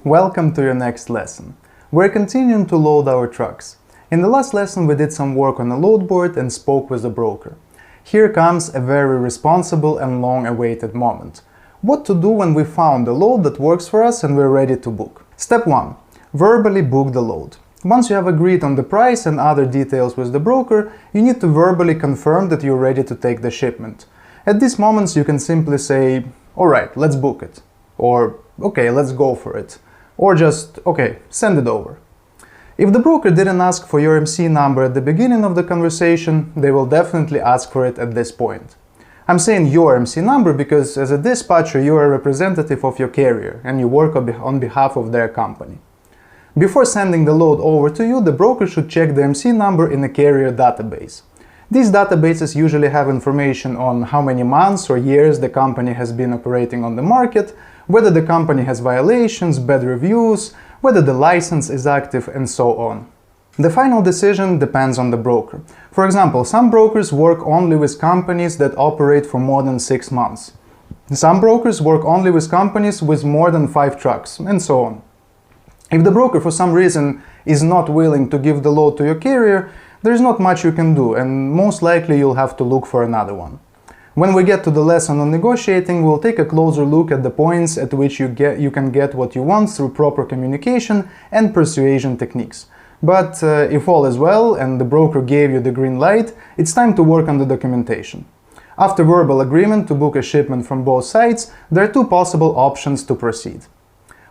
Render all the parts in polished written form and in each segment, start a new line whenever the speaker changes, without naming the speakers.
Welcome to your next lesson. We're continuing to load our trucks. In the last lesson we did some work on a load board and spoke with the broker. Here comes a very responsible and long-awaited moment. What to do when we found a load that works for us and we're ready to book. Step 1. Verbally book the load. Once you have agreed on the price and other details with the broker, you need to verbally confirm that you're ready to take the shipment. At these moments you can simply say, "Alright, let's book it," or "Okay, let's go for it," or just "Okay, send it over." If the broker didn't ask for your MC number at the beginning of the conversation, they will definitely ask for it at this point. I'm saying your MC number because as a dispatcher you are a representative of your carrier and you work on behalf of their company. Before sending the load over to you, the broker should check the MC number in a carrier database. These databases usually have information on how many months or years the company has been operating on the market, whether the company has violations, bad reviews, whether the license is active, and so on. The final decision depends on the broker. For example, some brokers work only with companies that operate for more than 6 months. Some brokers work only with companies with more than 5 trucks, and so on. If the broker for some reason is not willing to give the load to your carrier, there is not much you can do, and most likely you'll have to look for another one. When we get to the lesson on negotiating, we'll take a closer look at the points at which you can get what you want through proper communication and persuasion techniques. But if all is well and the broker gave you the green light, it's time to work on the documentation. After verbal agreement to book a shipment from both sides, there are 2 possible options to proceed.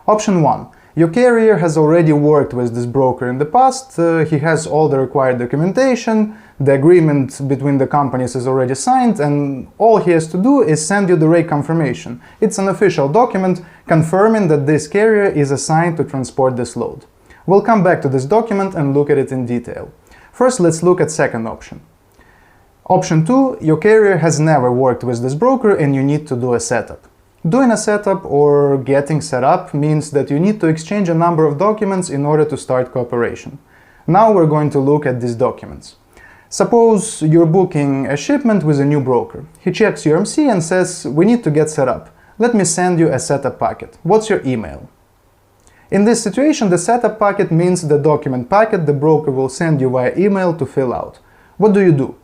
Option 1. Your carrier has already worked with this broker in the past, he has all the required documentation, the agreement between the companies is already signed, and all he has to do is send you the rate confirmation. It's an official document confirming that this carrier is assigned to transport this load. We'll come back to this document and look at it in detail. First, let's look at second option. Option 2. Your carrier has never worked with this broker and you need to do a setup. Doing a setup or getting set up means that you need to exchange a number of documents in order to start cooperation. Now we're going to look at these documents. Suppose you're booking a shipment with a new broker. He checks your MC and says, "We need to get set up. Let me send you a setup packet. What's your email?" In this situation, the setup packet means the document packet the broker will send you via email to fill out. What do?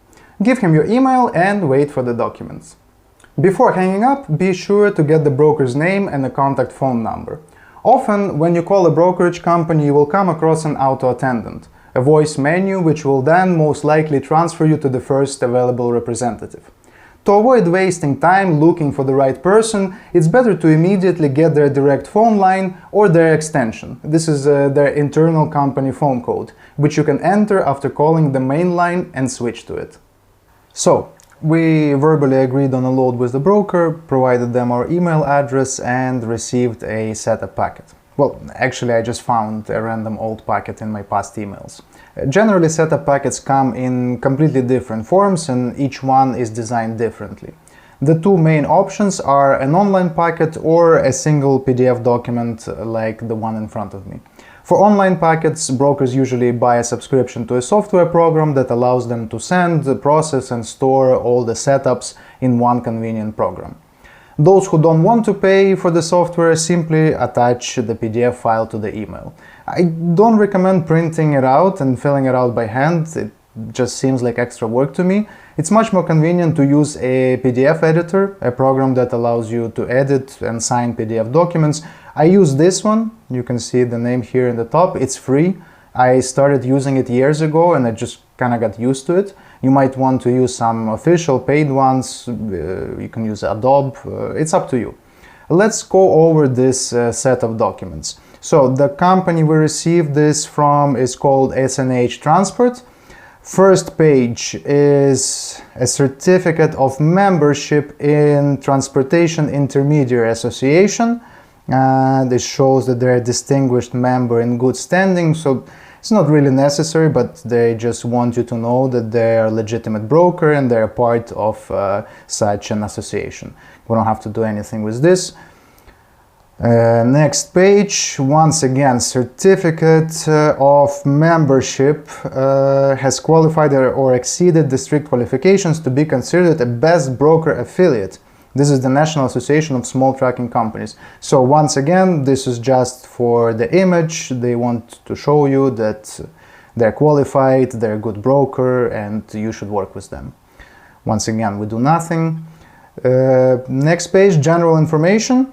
Give him your email and wait for the documents. Before hanging up, be sure to get the broker's name and a contact phone number. Often, when you call a brokerage company, you will come across an auto attendant, a voice menu which will then most likely transfer you to the first available representative. To avoid wasting time looking for the right person, it's better to immediately get their direct phone line or their extension. This is their internal company phone code, which you can enter after calling the main line and switch to it. So, we verbally agreed on a load with the broker, provided them our email address, and received a setup packet. Well, actually I just found a random old packet in my past emails. Generally, setup packets come in completely different forms and each one is designed differently. The 2 main options are an online packet or a single PDF document like the one in front of me. For online packets, brokers usually buy a subscription to a software program that allows them to send, process and store all the setups in one convenient program. Those who don't want to pay for the software simply attach the PDF file to the email. I don't recommend printing it out and filling it out by hand, it just seems like extra work to me. It's much more convenient to use a PDF editor, a program that allows you to edit and sign PDF documents. I use this one, you can see the name here in the top, it's free. I started using it years ago and I just kind of got used to it. You might want to use some official paid ones, you can use Adobe, it's up to you. Let's go over this set of documents. So the company we received this from is called S&H Transport. First page is a certificate of membership in Transportation Intermediary Association. This shows that they're a distinguished member in good standing, so it's not really necessary, but they just want you to know that they're a legitimate broker and they're part of such an association. We don't have to do anything with this. Next page, once again, certificate of membership has qualified or exceeded the strict qualifications to be considered a best broker affiliate. This is the National Association of Small Trucking Companies. So once again, this is just for the image. They want to show you that they're qualified, they're a good broker, and you should work with them. Once again, we do nothing. Next page, general information.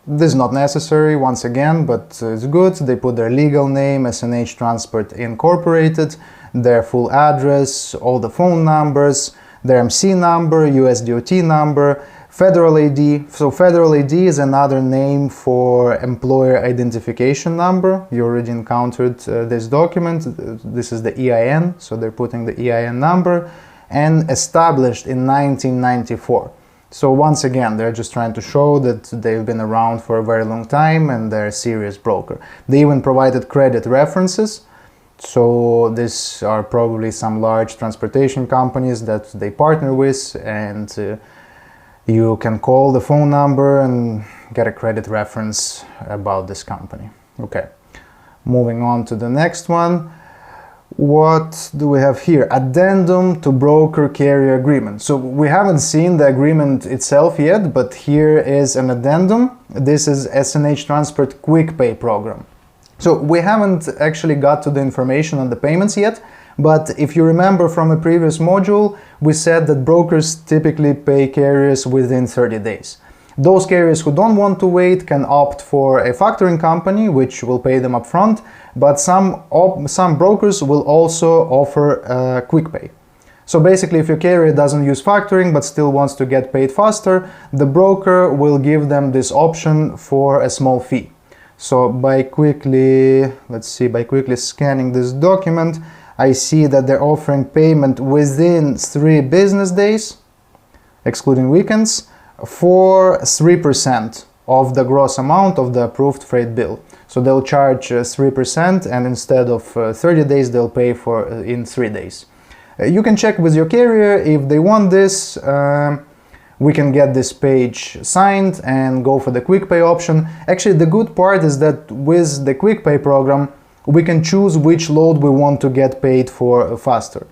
This is not necessary, once again, but it's good. They put their legal name, SNH Transport Incorporated, their full address, all the phone numbers, their MC number, USDOT number, Federal ID. So Federal ID is another name for Employer Identification Number. You already encountered this document. This is the EIN, so they're putting the EIN number, and established in 1994. So once again, they're just trying to show that they've been around for a very long time and they're a serious broker. They even provided credit references. So these are probably some large transportation companies that they partner with, and you can call the phone number and get a credit reference about this company. Okay, moving on to the next one. What do we have here? Addendum to broker carrier agreement. So we haven't seen the agreement itself yet, but here is an addendum. This is SNH Transport Quick Pay program. So we haven't actually got to the information on the payments yet, but if you remember from a previous module, we said that brokers typically pay carriers within 30 days. Those carriers who don't want to wait can opt for a factoring company, which will pay them upfront, but some brokers will also offer quick pay. So basically, if your carrier doesn't use factoring but still wants to get paid faster, the broker will give them this option for a small fee. So by quickly scanning this document, I see that they're offering payment within 3 business days, excluding weekends, for 3% of the gross amount of the approved freight bill. So they'll charge 3%, and instead of 30 days, they'll pay for in 3 days. You can check with your carrier if they want this. We can get this page signed and go for the quick pay option. Actually, the good part is that with the quick pay program, we can choose which load we want to get paid for faster.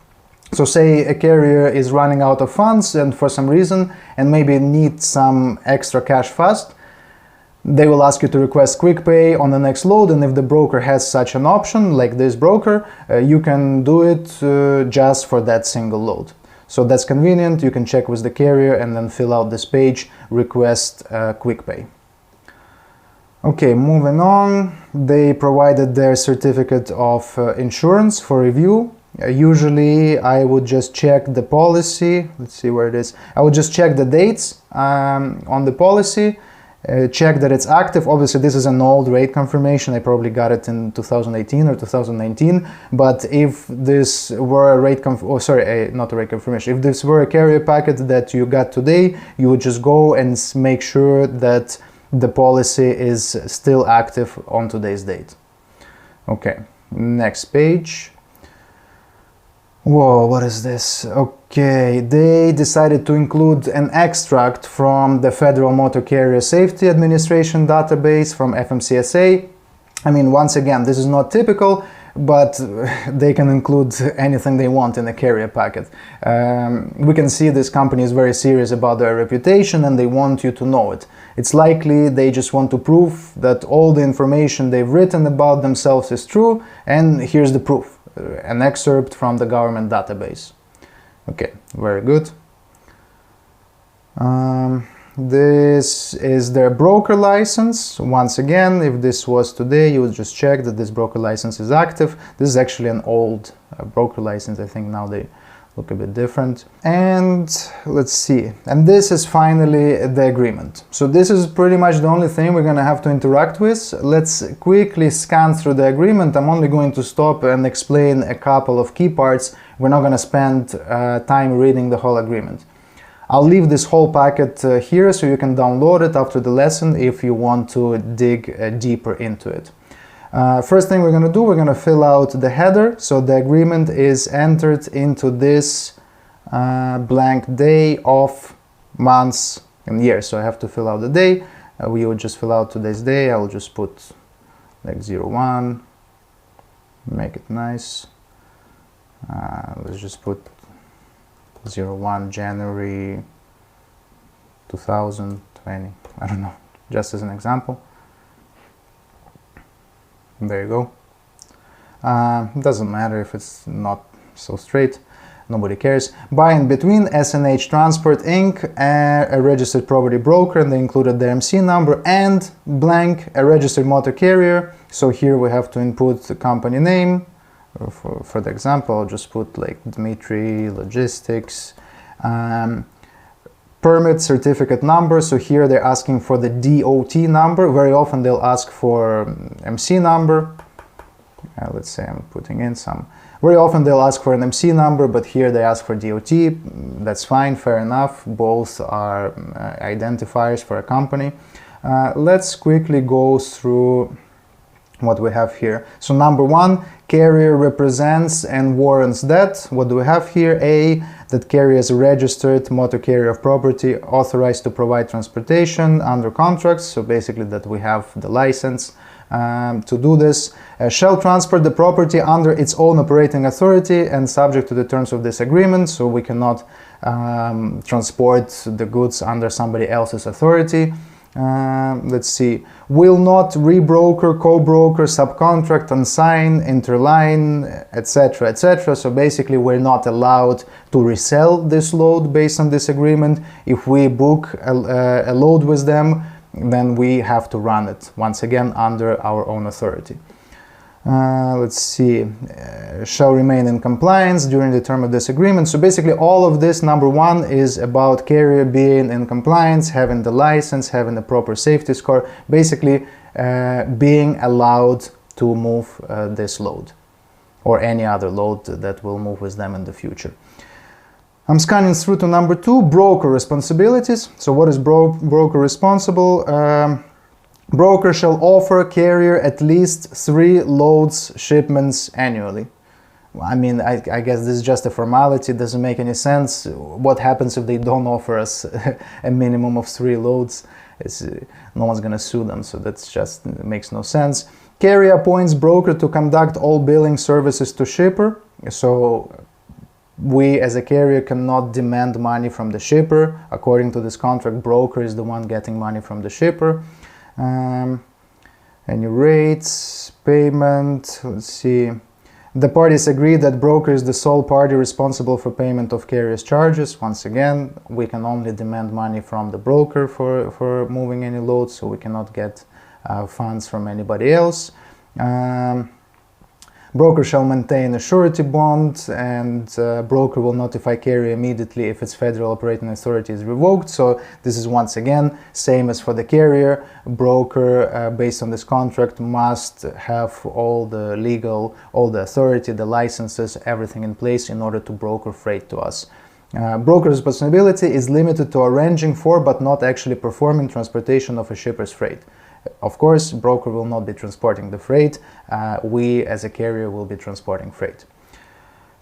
So say a carrier is running out of funds and for some reason, and maybe needs some extra cash fast, they will ask you to request quick pay on the next load, and if the broker has such an option, like this broker, you can do it just for that single load. So that's convenient. You can check with the carrier and then fill out this page, request quick pay. Okay, moving on. They provided their certificate of insurance for review. Usually I would just check the policy. Let's see where it is. I would just check the dates on the policy, check that it's active. Obviously this is an old rate confirmation. I probably got it in 2018 or 2019, but if this were a rate not a rate confirmation, if this were a carrier packet that you got today, you would just go and make sure that the policy is still active on today's date. Okay, next page. Whoa, what is this? Okay, they decided to include an extract from the Federal Motor Carrier Safety Administration database from FMCSA. I mean, once again, this is not typical, but they can include anything they want in a carrier packet. We can see this company is very serious about their reputation and they want you to know it. It's likely they just want to prove that all the information they've written about themselves is true, and here's the proof. An excerpt from the government database. Okay, very good. This is their broker license. Once again, if this was today, you would just check that this broker license is active. This is actually an old broker license. I think now they look a bit different. And let's see. And this is finally the agreement. So this is pretty much the only thing we're going to have to interact with. Let's quickly scan through the agreement. I'm only going to stop and explain a couple of key parts. We're not going to spend time reading the whole agreement. I'll leave this whole packet here so you can download it after the lesson if you want to dig deeper into it. First thing we're going to do, we're going to fill out the header. So the agreement is entered into this blank day, of, months, and years. So I have to fill out the day. We would just fill out today's day. I'll just put like 01, make it nice. Let's just put 01 January 2020, I don't know, just as an example. There you go. Doesn't matter if it's not so straight, nobody cares. By in between, SNH Transport Inc., a registered property broker, and they included the MC number, and blank, a registered motor carrier. So here we have to input the company name. For the example, I'll just put like Dmitry Logistics. Permit certificate number. So here they're asking for the DOT number. Very often they'll ask for MC number. Let's say I'm putting in some. Very often they'll ask for an MC number, but here they ask for DOT. That's fine, fair enough. Both are identifiers for a company. Let's quickly go through what we have here. So number one, carrier represents and warrants that. What do we have here? A, that carrier is a registered motor carrier of property authorized to provide transportation under contracts. So basically that we have the license to do this. Shall transport the property under its own operating authority and subject to the terms of this agreement. So we cannot transport the goods under somebody else's authority. Let's see, will not rebroker, co-broker, subcontract, unsign, interline, etc., etc. So basically we're not allowed to resell this load based on this agreement. If we book a load with them, then we have to run it once again under our own authority. Let's see, shall remain in compliance during the term of this agreement. So basically all of this, number one, is about carrier being in compliance, having the license, having the proper safety score, basically being allowed to move this load or any other load that will move with them in the future. I'm scanning through to number two, broker responsibilities. So what is broker responsible? Broker shall offer carrier at least 3 loads shipments annually. I mean, I guess this is just a formality, it doesn't make any sense. What happens if they don't offer us a minimum of 3 loads? No one's gonna sue them, so that's just makes no sense. Carrier appoints broker to conduct all billing services to shipper. So we as a carrier cannot demand money from the shipper. According to this contract, broker is the one getting money from the shipper. Any rates, payment, let's see. The parties agree that broker is the sole party responsible for payment of carrier's charges. Once again, we can only demand money from the broker for moving any load, so we cannot get funds from anybody else. Broker shall maintain a surety bond, and broker will notify carrier immediately if its federal operating authority is revoked. So this is once again same as for the carrier. Broker, based on this contract, must have all the legal, all the authority, the licenses, everything in place in order to broker freight to us. Broker responsibility is limited to arranging for but not actually performing transportation of a shipper's freight. Of course, broker will not be transporting the freight. We as a carrier will be transporting freight.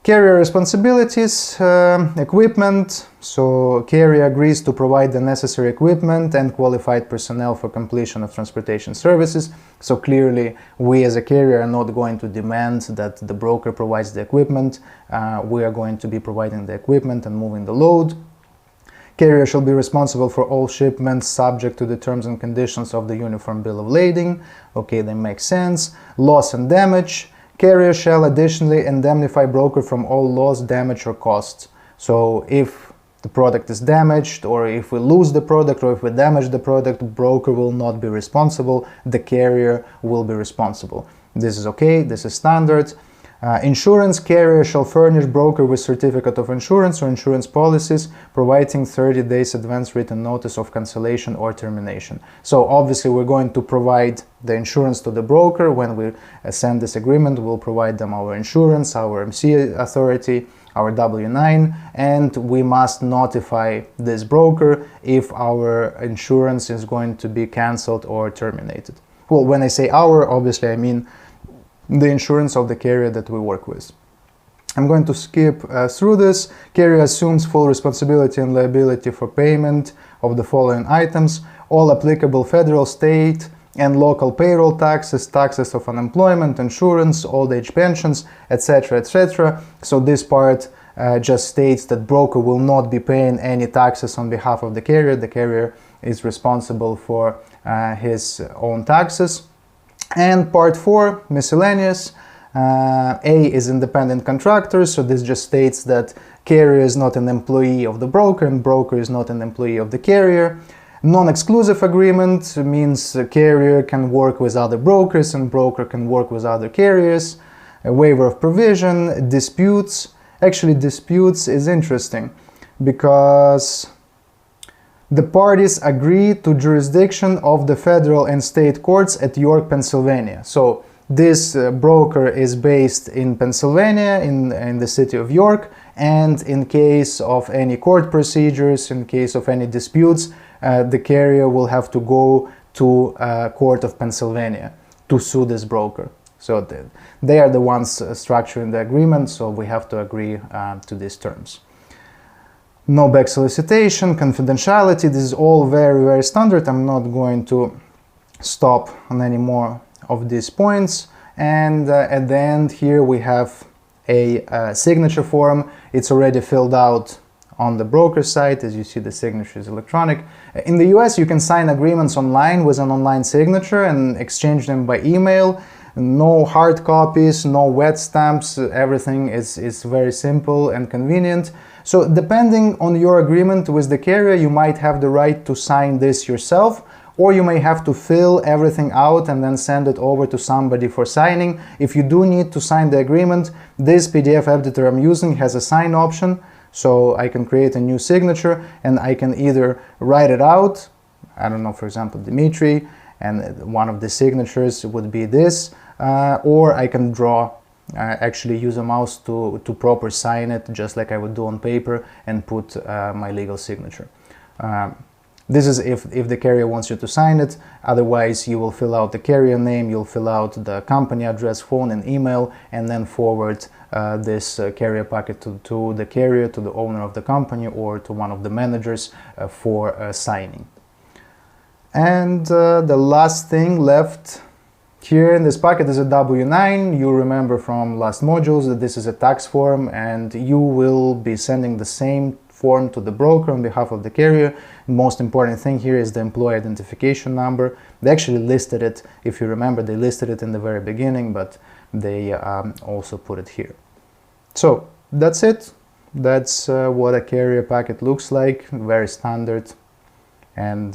Carrier responsibilities, equipment. So carrier agrees to provide the necessary equipment and qualified personnel for completion of transportation services. So clearly we as a carrier are not going to demand that the broker provides the equipment. We are going to be providing the equipment and moving the load. Carrier shall be responsible for all shipments subject to the terms and conditions of the Uniform Bill of Lading. Okay, that makes sense. Loss and damage. Carrier shall additionally indemnify broker from all loss, damage, or costs. So if the product is damaged, or if we lose the product, or if we damage the product, broker will not be responsible. The carrier will be responsible. This is okay, this is standard. Insurance, carrier shall furnish broker with certificate of insurance or insurance policies, providing 30 days advance written notice of cancellation or termination. So obviously we're going to provide the insurance to the broker. When we send this agreement, we'll provide them our insurance, our MC authority, our W9, and we must notify this broker if our insurance is going to be cancelled or terminated. Well, when I say our, obviously I mean the insurance of the carrier that we work with. I'm going to skip through this. Carrier assumes full responsibility and liability for payment of the following items: all applicable federal, state, and local payroll taxes, taxes of unemployment, insurance, old age pensions, etc., etc. So this part just states that broker will not be paying any taxes on behalf of the carrier. The carrier is responsible for his own taxes. And part 4, miscellaneous. A is independent contractor, so this just states that carrier is not an employee of the broker and broker is not an employee of the carrier. Non-exclusive agreement means the carrier can work with other brokers and broker can work with other carriers. A waiver of provision, disputes. Actually, disputes is interesting because the parties agree to jurisdiction of the federal and state courts at York, Pennsylvania. So this broker is based in Pennsylvania, in the city of York, and in case of any court procedures, in case of any disputes, the carrier will have to go to court of Pennsylvania to sue this broker. So they are the ones structuring the agreement, so we have to agree to these terms. No back solicitation, confidentiality, this is all very, very standard. I'm not going to stop on any more of these points. And at the end here we have a signature form. It's already filled out on the broker site. As you see, the signature is electronic. In the US, you can sign agreements online with an online signature and exchange them by email. No hard copies, no wet stamps, everything is very simple and convenient. So depending on your agreement with the carrier, you might have the right to sign this yourself, or you may have to fill everything out and then send it over to somebody for signing. If you do need to sign the agreement, this PDF editor I'm using has a sign option, so I can create a new signature and I can either write it out, I don't know, for example, Dimitri, and one of the signatures would be this, or I can draw, actually use a mouse to proper sign it, just like I would do on paper, and put my legal signature. This is if the carrier wants you to sign it. Otherwise, you will fill out the carrier name, you'll fill out the company address, phone and email, and then forward this carrier packet to the carrier, to the owner of the company, or to one of the managers for signing. And the last thing left here in this packet is a W-9. You remember from last modules that this is a tax form, and you will be sending the same form to the broker on behalf of the carrier. The most important thing here is the employee identification number. They actually listed it, if you remember, they listed it in the very beginning, but they also put it here. So that's it. That's what a carrier packet looks like, very standard. And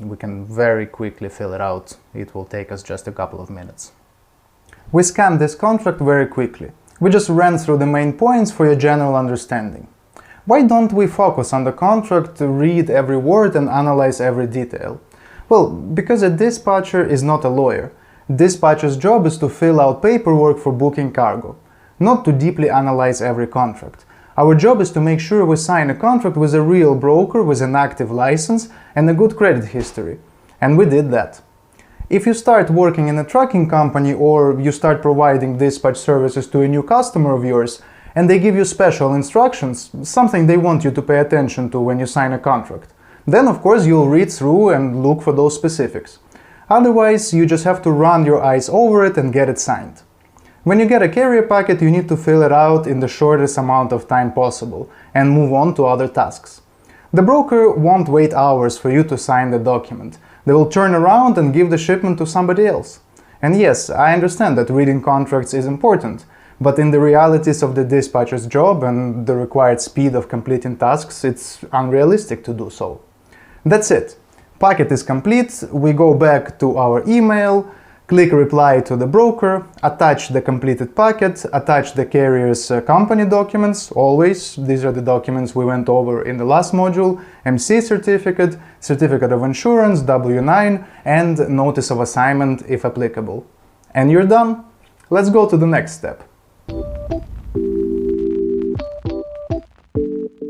we can very quickly fill it out. It will take us just a couple of minutes. We scanned this contract very quickly. We just ran through the main points for your general understanding. Why don't we focus on the contract, read every word and analyze every detail? Well, because a dispatcher is not a lawyer. Dispatcher's job is to fill out paperwork for booking cargo, not to deeply analyze every contract. Our job is to make sure we sign a contract with a real broker with an active license and a good credit history. And we did that. If you start working in a trucking company or you start providing dispatch services to a new customer of yours and they give you special instructions, something they want you to pay attention to when you sign a contract, then of course you'll read through and look for those specifics. Otherwise, you just have to run your eyes over it and get it signed. When you get a carrier packet, you need to fill it out in the shortest amount of time possible and move on to other tasks. The broker won't wait hours for you to sign the document. They will turn around and give the shipment to somebody else. And yes, I understand that reading contracts is important, but in the realities of the dispatcher's job and the required speed of completing tasks, it's unrealistic to do so. That's it. Packet is complete. We go back to our email, click reply to the broker, attach the completed packet, attach the carrier's company documents, always. These are the documents we went over in the last module, MC certificate, certificate of insurance, W-9, and notice of assignment if applicable. And you're done. Let's go to the next step.